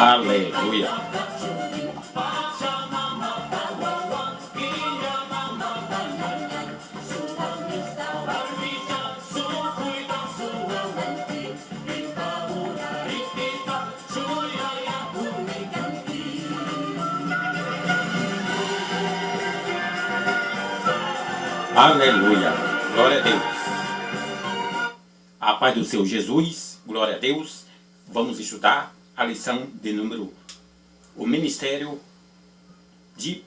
Aleluia. Aleluia. Glória a Deus. A paz do Senhor Jesus. Glória a Deus. Vamos estudar a lição de número... O Ministério de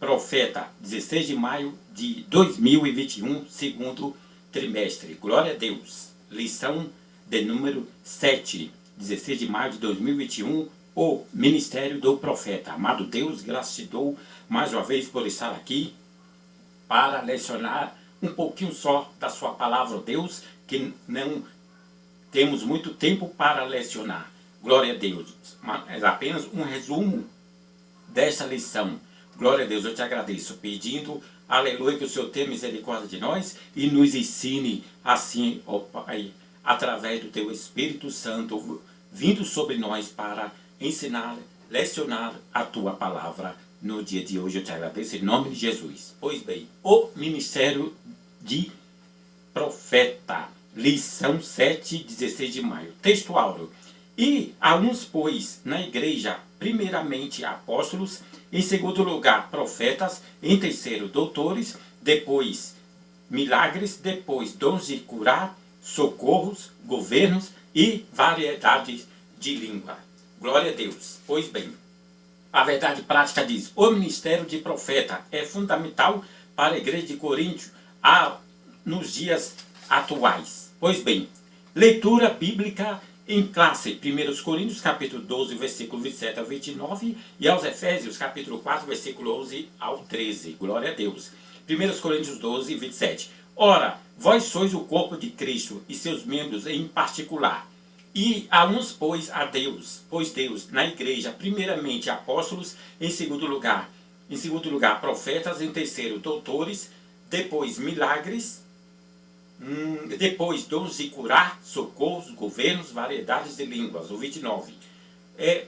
Profeta, 16 de maio de 2021, segundo trimestre. Glória a Deus. Lição de número 7, 16 de maio de 2021, o Ministério do Profeta. Amado Deus, graças te dou mais uma vez por estar aqui para lecionar um pouquinho só da sua palavra, Deus, que não temos muito tempo para lecionar. Glória a Deus. Mas apenas um resumo dessa lição. Glória a Deus, eu te agradeço, pedindo, aleluia, que o Senhor tenha misericórdia de nós e nos ensine assim, ó Pai, através do teu Espírito Santo, vindo sobre nós para ensinar, lecionar a tua palavra no dia de hoje. Eu te agradeço em nome de Jesus. Pois bem, o Ministério de Profeta, lição 7, 16 de maio. Texto áureo. E a uns pôs na igreja, primeiramente apóstolos, em segundo lugar profetas, em terceiro doutores, depois milagres, depois dons de curar, socorros, governos e variedades de língua. Glória a Deus. Pois bem, a verdade prática diz: o ministério de profeta é fundamental para a igreja de Corinto nos dias atuais. Pois bem, leitura bíblica em classe, 1 Coríntios capítulo 12, versículo 27 ao 29, e aos Efésios capítulo 4, versículo 11 ao 13. Glória a Deus. 1 Coríntios 12, 27. Ora, vós sois o corpo de Cristo e seus membros em particular. E a uns pois Deus na igreja, primeiramente apóstolos, em segundo lugar profetas, em terceiro doutores, depois milagres, depois dons de curar, socorros, governos, variedades de línguas. O 29.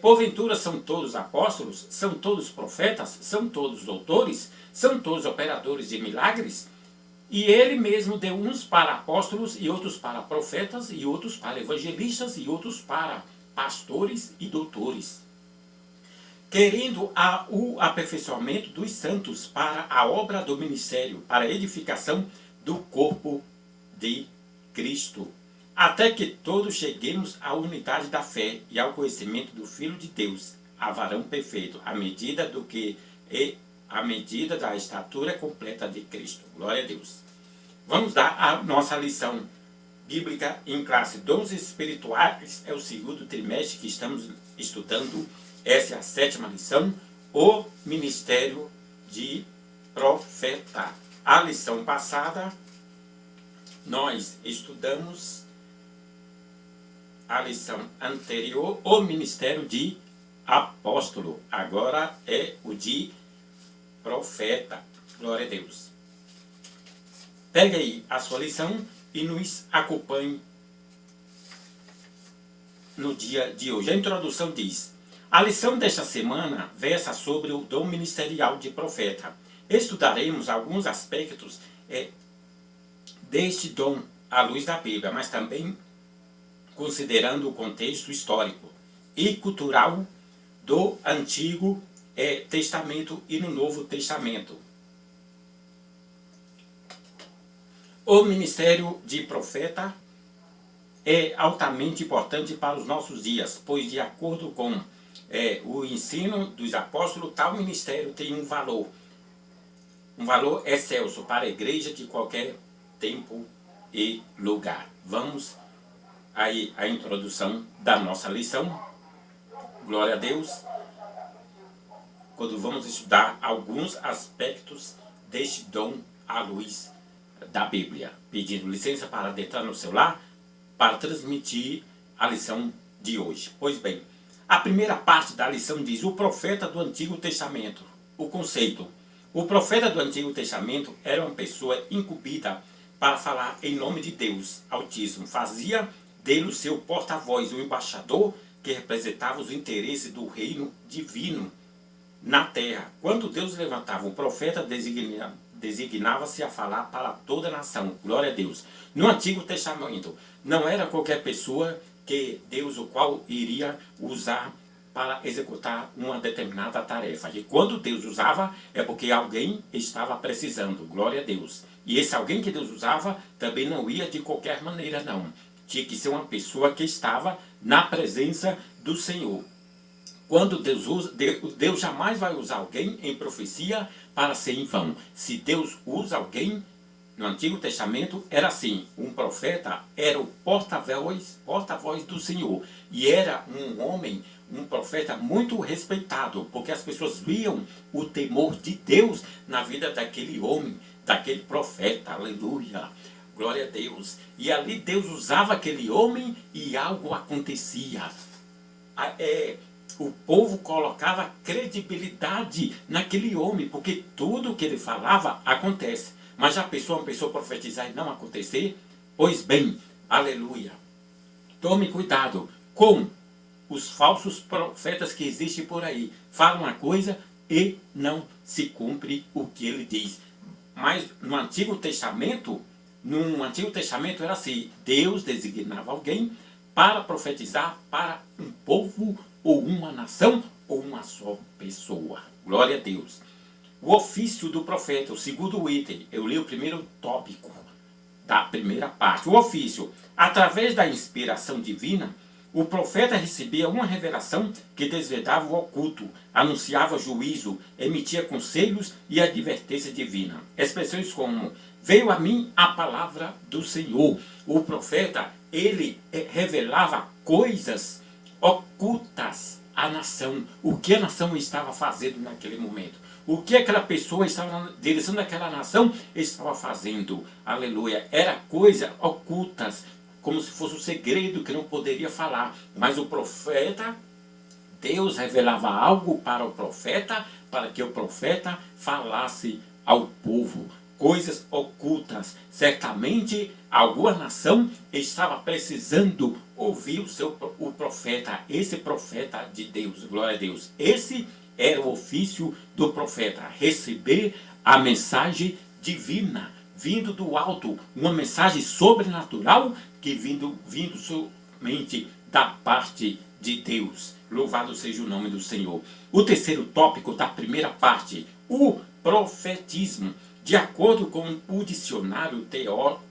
Porventura são todos apóstolos? São todos profetas? São todos doutores? São todos operadores de milagres? E ele mesmo deu uns para apóstolos, e outros para profetas, e outros para evangelistas, e outros para pastores e doutores, querendo o aperfeiçoamento dos santos para a obra do ministério, para a edificação do corpo de Cristo, até que todos cheguemos à unidade da fé e ao conhecimento do Filho de Deus, a varão perfeito, à medida da estatura completa de Cristo. Glória a Deus. Vamos dar a nossa lição bíblica em classe. Dons espirituais é o segundo trimestre que estamos estudando. Essa é a 7ª lição, o Ministério de Profeta. A lição passada nós estudamos a lição anterior, o Ministério de Apóstolo. Agora é o de Profeta. Glória a Deus. Pegue aí a sua lição e nos acompanhe no dia de hoje. A introdução diz: a lição desta semana versa sobre o dom ministerial de profeta. Estudaremos alguns aspectos deste dom à luz da Bíblia, mas também considerando o contexto histórico e cultural do Antigo Testamento e no Novo Testamento. O ministério de profeta é altamente importante para os nossos dias, pois de acordo com o ensino dos apóstolos, tal ministério tem um valor excelso para a igreja de qualquer tempo e lugar. Vamos aí à introdução da nossa lição. Glória a Deus. Quando vamos estudar alguns aspectos deste dom à luz da Bíblia. Pedindo licença para adentrar no seu lar para transmitir a lição de hoje. Pois bem, a primeira parte da lição diz: o profeta do Antigo Testamento. O conceito: o profeta do Antigo Testamento era uma pessoa incumbida para falar em nome de Deus Altíssimo. Fazia dele o seu porta-voz, o embaixador que representava os interesses do reino divino na terra. Quando Deus levantava um profeta, designava-se a falar para toda a nação. Glória a Deus. No Antigo Testamento, não era qualquer pessoa que Deus, o qual iria usar para executar uma determinada tarefa. E quando Deus usava, é porque alguém estava precisando. Glória a Deus. E esse alguém que Deus usava também não ia de qualquer maneira, não. Tinha que ser uma pessoa que estava na presença do Senhor. Quando Deus usa, Deus jamais vai usar alguém em profecia para ser em vão. Se Deus usa alguém, no Antigo Testamento era assim, um profeta era o porta-voz do Senhor. E era um homem, um profeta muito respeitado, porque as pessoas viam o temor de Deus na vida daquele homem, daquele profeta, aleluia. Glória a Deus. E ali Deus usava aquele homem e algo acontecia. O povo colocava credibilidade naquele homem, porque tudo que ele falava acontece. Mas já pensou uma pessoa profetizar e não acontecer? Pois bem, aleluia. Tome cuidado com os falsos profetas que existem por aí. Falam uma coisa e não se cumpre o que ele diz. Mas no Antigo Testamento era assim, Deus designava alguém para profetizar para um povo ou uma nação ou uma só pessoa. Glória a Deus. O ofício do profeta, o segundo item, eu li o primeiro tópico da primeira parte. O ofício, através da inspiração divina, o profeta recebia uma revelação que desvendava o oculto, anunciava juízo, emitia conselhos e advertência divina. Expressões como, veio a mim a palavra do Senhor. O profeta, ele revelava coisas ocultas à nação. O que a nação estava fazendo naquele momento. O que aquela pessoa estava na direção daquela nação estava fazendo. Aleluia. Era coisa ocultas, como se fosse um segredo que não poderia falar. Mas o profeta, Deus revelava algo para o profeta, para que o profeta falasse ao povo. Coisas ocultas. Certamente alguma nação estava precisando ouvir o profeta, esse profeta de Deus. Glória a Deus. Esse era o ofício do profeta, receber a mensagem divina, vindo do alto, uma mensagem sobrenatural que vindo somente da parte de Deus. Louvado seja o nome do Senhor. O terceiro tópico da primeira parte, o profetismo. De acordo com o dicionário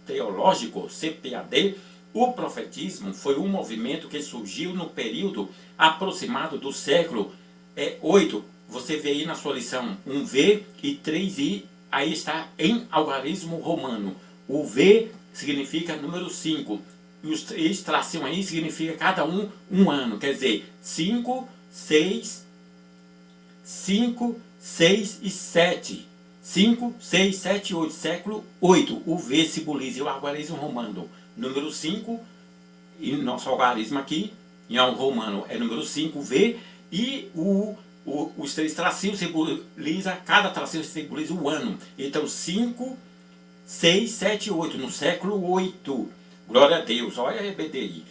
teológico CPAD, o profetismo foi um movimento que surgiu no período aproximado do século 8. Você vê aí na sua lição 1V e 3I, aí está em algarismo romano. O V significa número 5. E os 3 tracinhos aí significa cada um ano. Quer dizer, 5, 6 e 7. 5, 6, 7, 8, século 8. O V simboliza o algarismo romano. Número 5, e nosso algarismo aqui, em romano, é número 5V, e os 3 tracinhos simboliza, cada tracinho simboliza o ano. Então 5, 6, 7, 8, no século 8. Glória a Deus, olha a EBDI.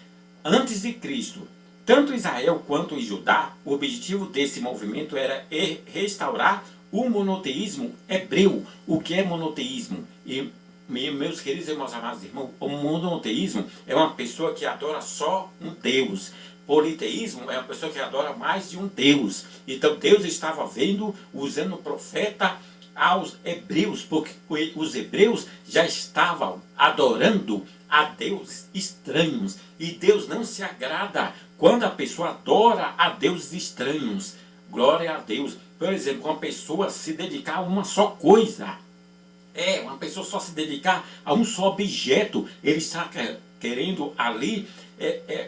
Antes de Cristo, tanto Israel quanto Judá, o objetivo desse movimento era restaurar o monoteísmo hebreu. O que é monoteísmo? E meus queridos irmãos, amados irmãos, o monoteísmo é uma pessoa que adora só um Deus. Politeísmo é uma pessoa que adora mais de um Deus. Então Deus estava usando o profeta aos hebreus, porque os hebreus já estavam adorando a deuses estranhos. E Deus não se agrada quando a pessoa adora a deuses estranhos. Glória a Deus. Por exemplo, uma pessoa se dedicar a uma só coisa. Uma pessoa só se dedicar a um só objeto. Ele está querendo ali,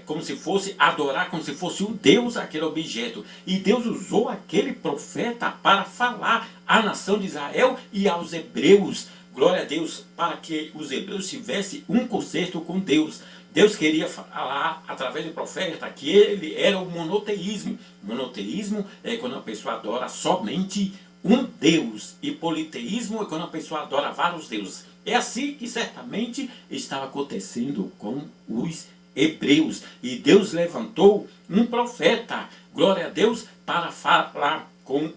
como se fosse adorar, como se fosse um Deus aquele objeto. E Deus usou aquele profeta para falar à nação de Israel e aos hebreus. Glória a Deus, para que os hebreus tivessem um concerto com Deus. Deus queria falar através do profeta que ele era o monoteísmo. Monoteísmo é quando a pessoa adora somente um Deus. E politeísmo é quando a pessoa adora vários deuses. É assim que certamente estava acontecendo com os Hebreus. E Deus levantou um profeta, glória a Deus, para falar com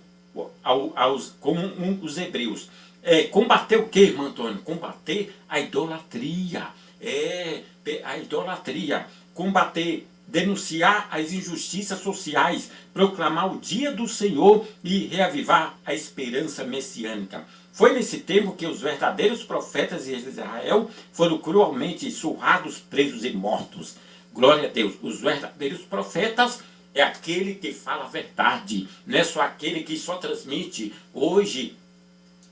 os hebreus. Combater o que, irmão Antônio? Combater a idolatria. A idolatria. Combater, denunciar as injustiças sociais, proclamar o dia do Senhor e reavivar a esperança messiânica. Foi nesse tempo que os verdadeiros profetas de Israel foram cruelmente surrados, presos e mortos. Glória a Deus. Os verdadeiros profetas é aquele que fala a verdade, não é só aquele que só transmite. Hoje,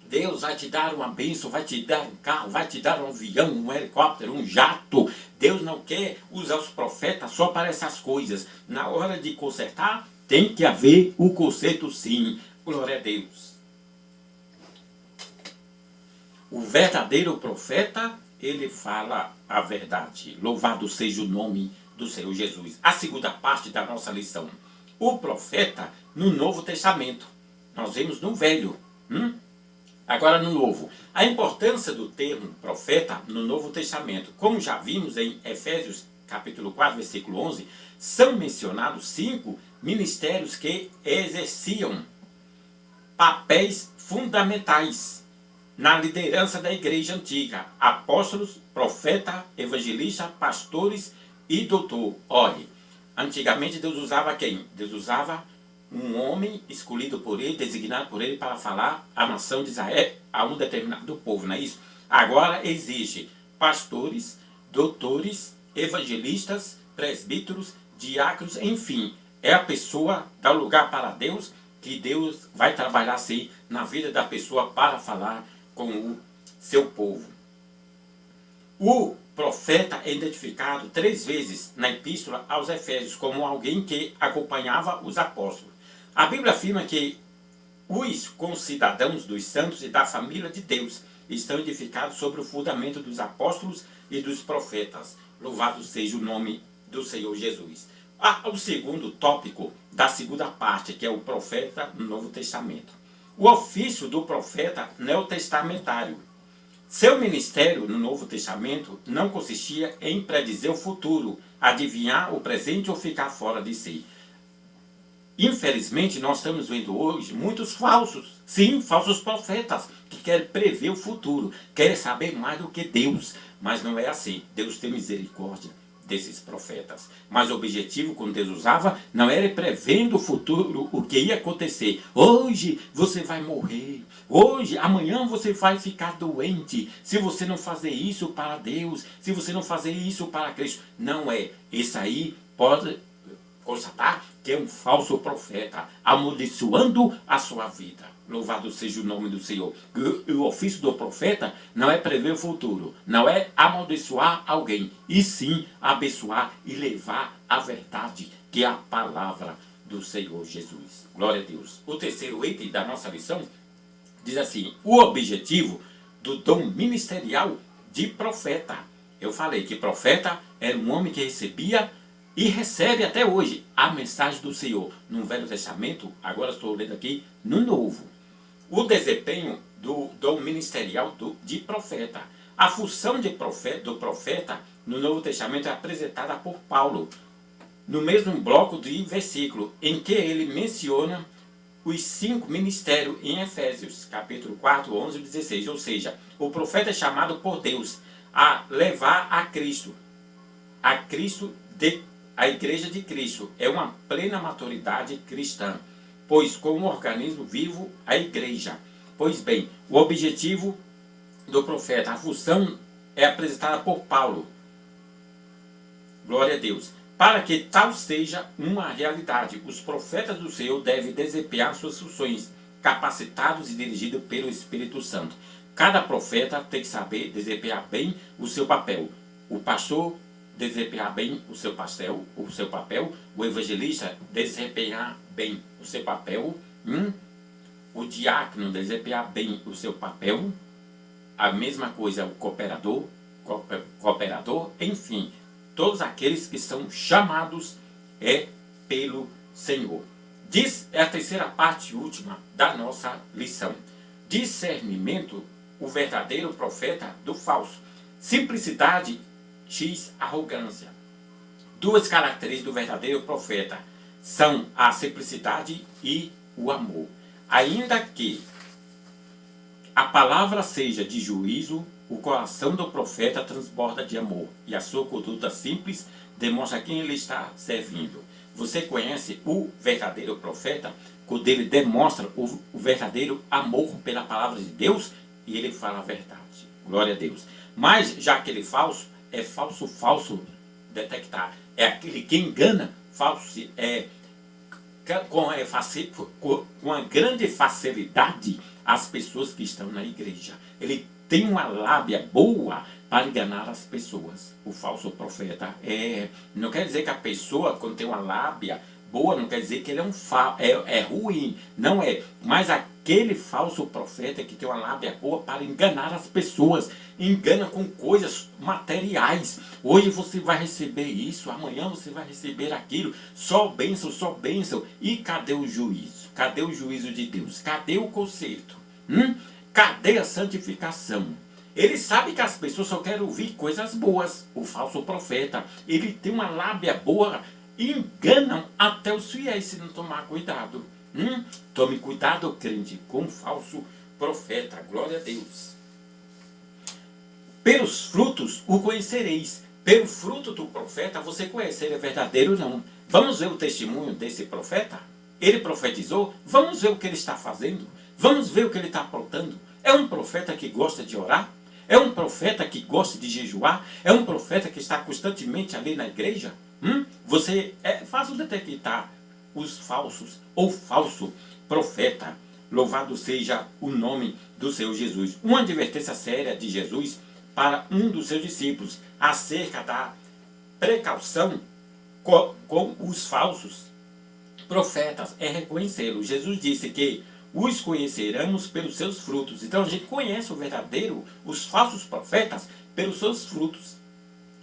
Deus vai te dar uma bênção, vai te dar um carro, vai te dar um avião, um helicóptero, um jato. Deus não quer usar os profetas só para essas coisas. Na hora de consertar, tem que haver o conserto sim. Glória a Deus. O verdadeiro profeta, ele fala a verdade. Louvado seja o nome do Senhor Jesus. A segunda parte da nossa lição. O profeta no Novo Testamento. Nós vemos no Velho. Agora no Novo. A importância do termo profeta no Novo Testamento. Como já vimos em Efésios capítulo 4, versículo 11, são mencionados 5 ministérios que exerciam papéis fundamentais na liderança da igreja antiga. Apóstolos, profeta, evangelista, pastores e doutor. Olhe, antigamente Deus usava quem? Deus usava um homem escolhido por ele, designado por ele para falar a nação de Israel, a um determinado povo, não é isso? Agora existe pastores, doutores, evangelistas, presbíteros, diáconos, enfim, é a pessoa, dá lugar para Deus, que Deus vai trabalhar assim na vida da pessoa para falar com o seu povo. O profeta é identificado 3 vezes na epístola aos Efésios como alguém que acompanhava os apóstolos. A Bíblia afirma que os concidadãos dos santos e da família de Deus estão edificados sobre o fundamento dos apóstolos e dos profetas. Louvado seja o nome do Senhor Jesus. O segundo tópico da segunda parte, que é o profeta no Novo Testamento. O ofício do profeta neotestamentário. Seu ministério no Novo Testamento não consistia em predizer o futuro, adivinhar o presente ou ficar fora de si. Infelizmente, nós estamos vendo hoje muitos falsos, sim, falsos profetas, que querem prever o futuro, querem saber mais do que Deus. Mas não é assim. Deus tem misericórdia desses profetas. Mas o objetivo, quando Deus usava, não era prevendo o futuro, o que ia acontecer. Hoje você vai morrer. Hoje, amanhã você vai ficar doente. Se você não fazer isso para Deus, se você não fazer isso para Cristo. Não é. Isso aí pode constatar que é um falso profeta, amaldiçoando a sua vida. Louvado seja o nome do Senhor. O ofício do profeta não é prever o futuro, não é amaldiçoar alguém, e sim abençoar e levar a verdade, que é a palavra do Senhor Jesus. Glória a Deus. O terceiro item da nossa lição diz assim: o objetivo do dom ministerial de profeta. Eu falei que profeta era um homem que recebia e recebe até hoje a mensagem do Senhor no Velho Testamento. Agora estou lendo aqui no Novo. O desempenho do dom ministerial de profeta. A função do profeta no Novo Testamento é apresentada por Paulo no mesmo bloco de versículo em que ele menciona os 5 ministérios em Efésios, capítulo 4, 11 e 16. Ou seja, o profeta é chamado por Deus a levar a Cristo a igreja de Cristo é uma plena maturidade cristã, pois como organismo vivo, a igreja. Pois bem, o objetivo do profeta, a função é apresentada por Paulo. Glória a Deus. Para que tal seja uma realidade, os profetas do Senhor devem desempenhar suas funções, capacitados e dirigidos pelo Espírito Santo. Cada profeta tem que saber desempenhar bem o seu papel. O pastor desempenhar bem o seu papel, o evangelista desempenhar bem o seu papel, o diácono desempenhar bem o seu papel, a mesma coisa o cooperador, enfim, todos aqueles que são chamados pelo Senhor. Diz a terceira parte última da nossa lição. Discernimento, o verdadeiro profeta do falso. Simplicidade X arrogância. duas características do verdadeiro profeta. São a simplicidade e o amor. Ainda que a palavra seja de juízo, o coração do profeta transborda de amor. E a sua conduta simples demonstra quem ele está servindo. Você conhece o verdadeiro profeta quando ele demonstra o verdadeiro amor pela palavra de Deus e ele fala a verdade. Glória a Deus. Mas já aquele falso, é falso detectar. É aquele que engana, falso, com a grande facilidade as pessoas que estão na igreja. Ele tem uma lábia boa para enganar as pessoas. O falso profeta não quer dizer que a pessoa, quando tem uma lábia boa, não quer dizer que ele é ruim. Não é. Mas aquele falso profeta que tem uma lábia boa para enganar as pessoas. Engana com coisas materiais. Hoje você vai receber isso, amanhã você vai receber aquilo. Só bênção, só bênção. E cadê o juízo? Cadê o juízo de Deus? Cadê o conserto? Cadê a santificação? Ele sabe que as pessoas só querem ouvir coisas boas. O falso profeta, ele tem uma lábia boa, enganam até os fiéis se não tomar cuidado. Tome cuidado, crente, com o falso profeta. Glória a Deus. Pelos frutos o conhecereis. Pelo fruto do profeta você conhece, ele é verdadeiro ou não. Vamos ver o testemunho desse profeta? Ele profetizou? Vamos ver o que ele está fazendo? Vamos ver o que ele está aprontando? É um profeta que gosta de orar? É um profeta que gosta de jejuar? É um profeta que está constantemente ali na igreja? Você é fácil detectar os falsos ou falso profeta. Louvado seja o nome do Senhor Jesus. Uma advertência séria de Jesus para um dos seus discípulos acerca da precaução com os falsos profetas é reconhecê-los. Jesus disse que os conheceremos pelos seus frutos. Então a gente conhece o verdadeiro, os falsos profetas, pelos seus frutos.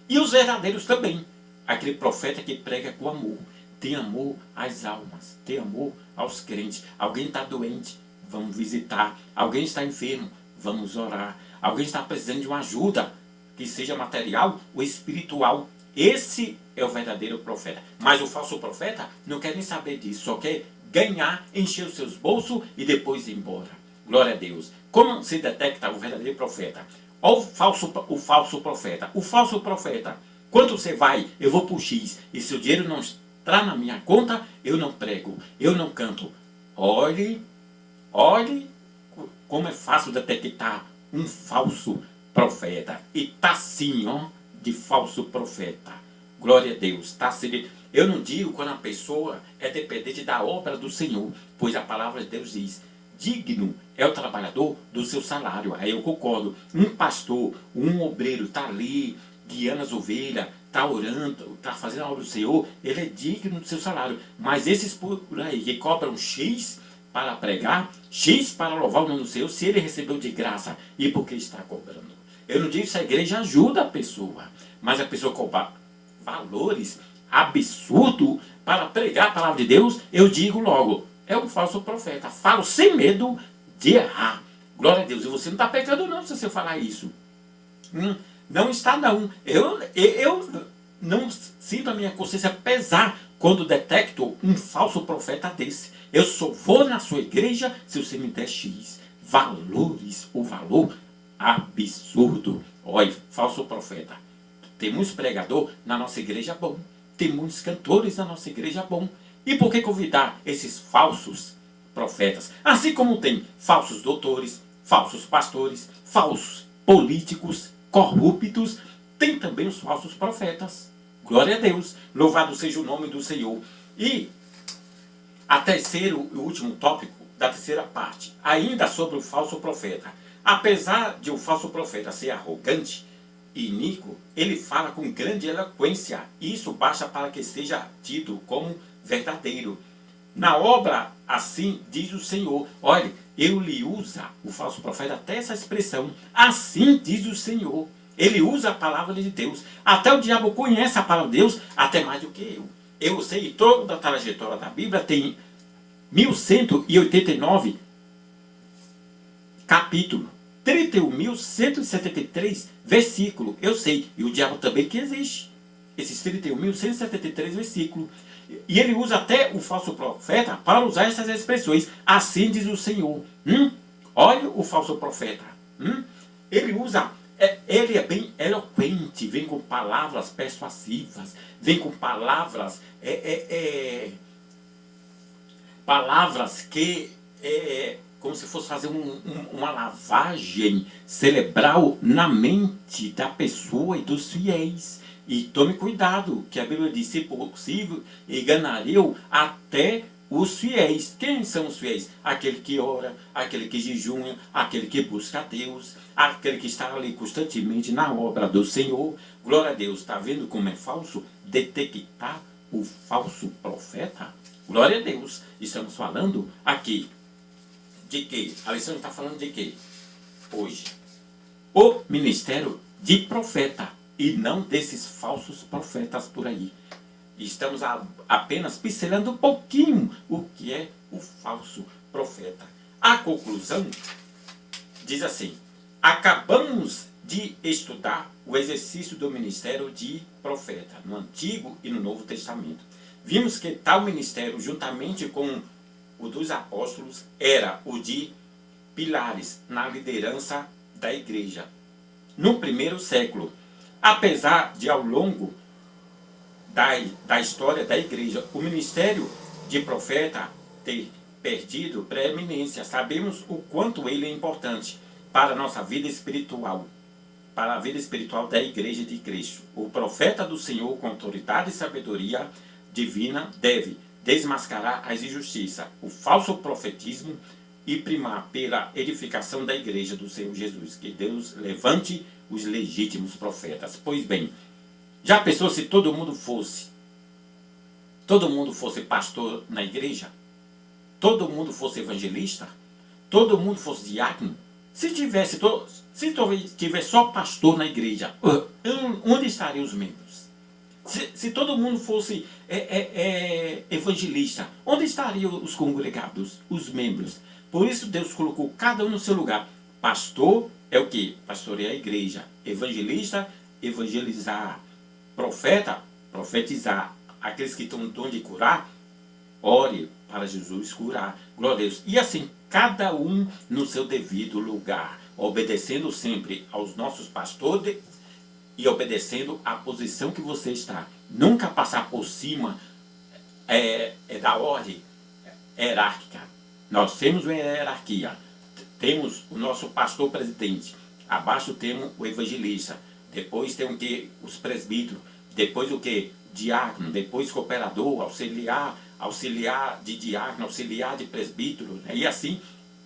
E os verdadeiros também. Aquele profeta que prega com amor. Tem amor às almas. Tem amor aos crentes. Alguém está doente, vamos visitar. Alguém está enfermo, vamos orar. Alguém está precisando de uma ajuda, que seja material ou espiritual. Esse é o verdadeiro profeta. Mas o falso profeta não quer nem saber disso. Só quer ganhar, encher os seus bolsos e depois ir embora. Glória a Deus. Como se detecta o verdadeiro profeta? Olha o falso profeta. O falso profeta, quando você vai, eu vou para o X, e se o dinheiro não entrar na minha conta, eu não prego, eu não canto. Olhe como é fácil detectar um falso profeta. E está assim, de falso profeta. Glória a Deus. Está assim. Eu não digo quando a pessoa é dependente da obra do Senhor, pois a palavra de Deus diz: digno é o trabalhador do seu salário. Aí eu concordo. Um pastor, um obreiro está ali guiando as ovelhas, está orando, está fazendo a obra do Senhor, ele é digno do seu salário. Mas esses por aí que cobram X para pregar, X para louvar o nome do Senhor, se ele recebeu de graça, e por que está cobrando? Eu não digo se a igreja ajuda a pessoa, mas a pessoa cobra valores absurdo para pregar a palavra de Deus, eu digo logo, é um falso profeta. Falo sem medo de errar. Glória a Deus. E você não está pecando não se você falar isso. Não está não. Eu não sinto a minha consciência pesar quando detecto um falso profeta desse. Eu só vou na sua igreja se você me der X. Valores, o valor absurdo. Olha, falso profeta. Tem muitos pregadores na nossa igreja bom. Tem muitos cantores na nossa igreja bom. E por que convidar esses falsos profetas? Assim como tem falsos doutores, falsos pastores, falsos políticos, corruptos, tem também os falsos profetas. Glória a Deus. Louvado seja o nome do Senhor. E a terceiro e último tópico da terceira parte, ainda sobre o falso profeta. Apesar de o falso profeta ser arrogante e iníquo, ele fala com grande eloquência. Isso basta para que seja tido como verdadeiro. Na obra, assim diz o Senhor. Olha, ele lhe usa, o falso profeta, até essa expressão. Assim diz o Senhor. Ele usa a palavra de Deus. Até o diabo conhece a palavra de Deus, até mais do que eu. Eu sei, toda a trajetória da Bíblia tem 1189 capítulos. 31.173 versículos. Eu sei. E o diabo também que existe. esses 31.173 versículos. E ele usa até o falso profeta para usar essas expressões. Assim diz o Senhor. Olha o falso profeta. Ele usa, ele é bem eloquente, vem com palavras persuasivas, vem com palavras, palavras que como se fosse fazer uma lavagem cerebral na mente da pessoa e dos fiéis. E tome cuidado, que a Bíblia diz, se possível, enganariam até os fiéis. Quem são os fiéis? Aquele que ora, aquele que jejuma, aquele que busca a Deus, aquele que está ali constantemente na obra do Senhor. Glória a Deus. Está vendo como é falso? Detectar o falso profeta? Glória a Deus. Estamos falando aqui de quê? A lição está falando de quê? Hoje. O ministério de profeta. E não desses falsos profetas por aí. Estamos apenas pincelando um pouquinho o que é o falso profeta. A conclusão diz assim: acabamos de estudar o exercício do ministério de profeta no Antigo e no Novo Testamento. Vimos que tal ministério, juntamente com o dos apóstolos, era o de pilares na liderança da igreja. No primeiro século, apesar de ao longo da história da igreja, o ministério de profeta ter perdido preeminência, sabemos o quanto ele é importante para a nossa vida espiritual, para a vida espiritual da igreja de Cristo. O profeta do Senhor, com autoridade e sabedoria divina, deve desmascarar as injustiças, o falso profetismo e primar pela edificação da igreja do Senhor Jesus. Que Deus levante os legítimos profetas. Pois bem, já pensou se todo mundo fosse pastor na igreja? Todo mundo fosse evangelista? Todo mundo fosse diácono? Se tivesse só pastor na igreja, onde estariam os membros? Se todo mundo fosse evangelista, onde estariam os congregados, os membros? Por isso Deus colocou cada um no seu lugar. Pastor é o que? Pastorear a igreja. Evangelista, evangelizar. Profeta, profetizar. Aqueles que estão no dom de curar, ore para Jesus curar. Glória a Deus. E assim, cada um no seu devido lugar, obedecendo sempre aos nossos pastores e obedecendo à posição que você está. Nunca passar por cima da ordem hierárquica. Nós temos uma hierarquia. Temos o nosso pastor presidente. Abaixo temos o evangelista. Depois tem o que? Os presbíteros. Depois o que? Diácono. Depois cooperador, auxiliar de diácono, auxiliar de presbítero. Né? E assim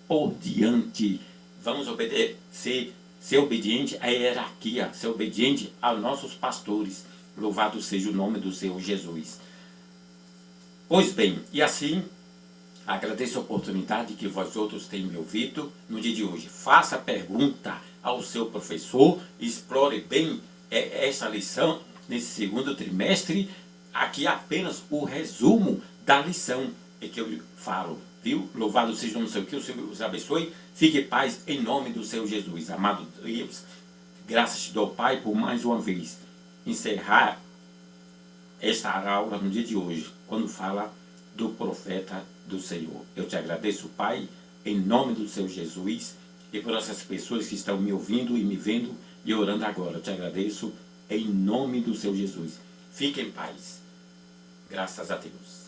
por diante. Vamos obedecer, ser obediente à hierarquia, ser obediente aos nossos pastores. Louvado seja o nome do Senhor Jesus. Pois bem, e assim, agradeço a oportunidade que vós outros têm me ouvido no dia de hoje. Faça pergunta ao seu professor, explore bem essa lição nesse segundo trimestre. Aqui apenas o resumo da lição que eu falo, viu? Louvado seja o nome do Senhor, que o Senhor os abençoe. Fique em paz em nome do Senhor Jesus. Amado Deus, graças te dou, Pai, por mais uma vez encerrar esta aula no dia de hoje, quando fala do profeta do Senhor. Eu te agradeço, Pai, em nome do Senhor Jesus, e por essas pessoas que estão me ouvindo e me vendo e orando agora. Eu te agradeço em nome do Senhor Jesus. Fique em paz. Graças a Deus.